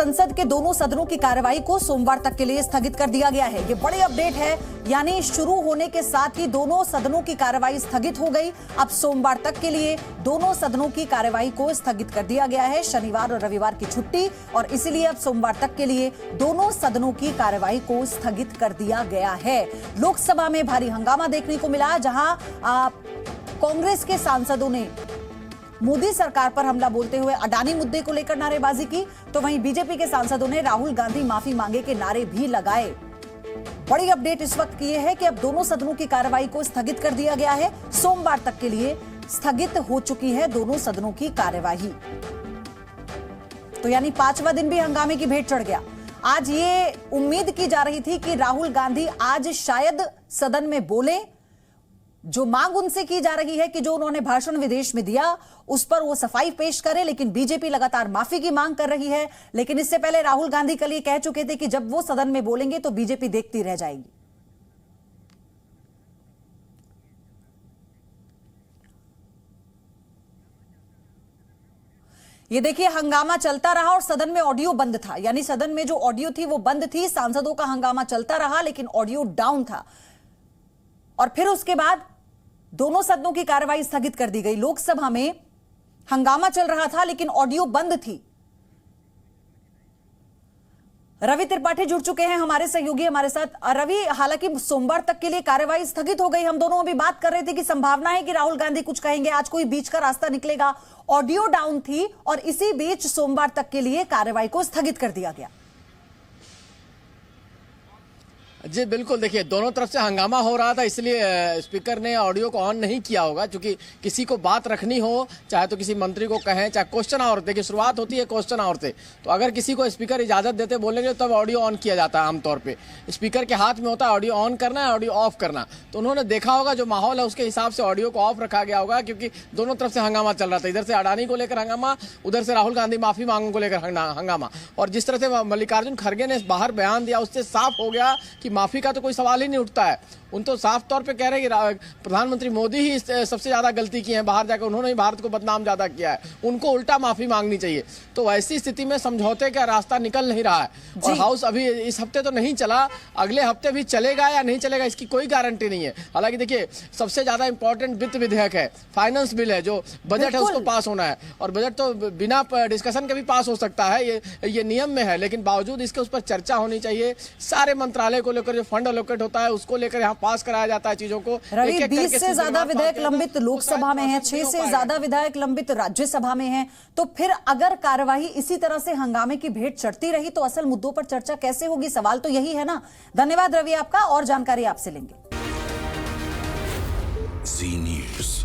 संसद के दोनों सदनों की कार्यवाही को सोमवार तक के लिए स्थगित कर दिया गया है। ये बड़ी अपडेट है, यानी शुरू होने के साथ ही दोनों सदनों की कार्यवाही स्थगित हो गई। अब सोमवार तक के लिए दोनों सदनों की कार्यवाही को स्थगित कर दिया गया है। शनिवार और रविवार की छुट्टी, और इसीलिए अब सोमवार तक के लिए दोनों सदनों की कार्यवाही को स्थगित कर दिया गया है। लोकसभा में भारी हंगामा देखने को मिला, जहां कांग्रेस के सांसदों ने मोदी सरकार पर हमला बोलते हुए अडानी मुद्दे को लेकर नारेबाजी की, तो वहीं बीजेपी के सांसदों ने राहुल गांधी माफी मांगे के नारे भी लगाए। बड़ी अपडेट इस वक्त की है कि अब दोनों सदनों की कार्यवाही को स्थगित कर दिया गया है। सोमवार तक के लिए स्थगित हो चुकी है दोनों सदनों की कार्यवाही। तो यानी 5वां दिन भी हंगामे की भेंट चढ़ गया। आज ये उम्मीद की जा रही थी कि राहुल गांधी आज शायद सदन में बोले, जो मांग उनसे की जा रही है कि जो उन्होंने भाषण विदेश में दिया उस पर वो सफाई पेश करे, लेकिन बीजेपी लगातार माफी की मांग कर रही है। लेकिन इससे पहले राहुल गांधी कल ये कह चुके थे कि जब वो सदन में बोलेंगे तो बीजेपी देखती रह जाएगी। ये देखिए, हंगामा चलता रहा और सदन में ऑडियो बंद था, यानी सदन में जो ऑडियो थी वो बंद थी। सांसदों का हंगामा चलता रहा लेकिन ऑडियो डाउन था, और फिर उसके बाद दोनों सदनों की कार्यवाही स्थगित कर दी गई। लोकसभा में हंगामा चल रहा था लेकिन ऑडियो बंद थी। रवि त्रिपाठी जुड़ चुके हैं, हमारे सहयोगी हमारे साथ। रवि, हालांकि सोमवार तक के लिए कार्यवाही स्थगित हो गई, हम दोनों अभी बात कर रहे थे कि संभावना है कि राहुल गांधी कुछ कहेंगे, आज कोई बीच का रास्ता निकलेगा। ऑडियो डाउन थी और इसी बीच सोमवार तक के लिए कार्यवाही को स्थगित कर दिया गया। जी बिल्कुल, देखिए दोनों तरफ से हंगामा हो रहा था, इसलिए स्पीकर ने ऑडियो को ऑन नहीं किया होगा, क्योंकि किसी को बात रखनी हो, चाहे तो किसी मंत्री को कहें, चाहे क्वेश्चन आवर, देखिए शुरुआत होती है क्वेश्चन आवर से, तो अगर किसी को स्पीकर इजाजत देते बोलने के लिए तब ऑडियो ऑन किया जाता है। आमतौर पे स्पीकर के हाथ में होता है ऑडियो ऑन करना है, ऑडियो ऑफ करना। तो उन्होंने देखा होगा जो माहौल है उसके हिसाब से ऑडियो को ऑफ रखा गया होगा, क्योंकि दोनों तरफ से हंगामा चल रहा था। इधर से अडानी को लेकर हंगामा, उधर से राहुल गांधी माफी मांगने को लेकर हंगामा। और जिस तरह से मल्लिकार्जुन खड़गे ने बाहर बयान दिया, उससे साफ हो गया कि माफी का तो कोई सवाल ही नहीं उठता है। उन तो साफ तौर पे कह रहे हैं कि प्रधानमंत्री मोदी ही सबसे ज्यादा गलती की है, बाहर जाकर उन्होंने ही भारत को बदनाम ज्यादा किया है, उनको उल्टा माफी मांगनी चाहिए। तो ऐसी स्थिति में समझौते का रास्ता निकल नहीं रहा है, और हाउस अभी इस हफ्ते तो नहीं चला, अगले हफ्ते भी चलेगा या नहीं चलेगा इसकी कोई गारंटी नहीं है। हालांकि देखिए, सबसे ज्यादा इंपॉर्टेंट वित्त विधेयक है, फाइनेंस बिल है, जो बजट है उसको पास होना है, और बजट तो बिना डिस्कशन के भी पास हो सकता है, ये नियम में है, लेकिन बावजूद इसके उस पर चर्चा होनी चाहिए। सारे मंत्रालय को लेकर जो फंड एलोकेट होता है उसको लेकर यहाँ पास कराया जाता है चीजों को। रवि, 20 से ज्यादा विधेयक लंबित लोकसभा में है, 6 से ज्यादा विधेयक लंबित राज्यसभा में है। तो फिर अगर कार्यवाही इसी तरह से हंगामे की भेंट चढ़ती रही तो असल मुद्दों पर चर्चा कैसे होगी? सवाल तो यही है ना। धन्यवाद रवि आपका, और जानकारी आपसे लेंगे। जी न्यूज़।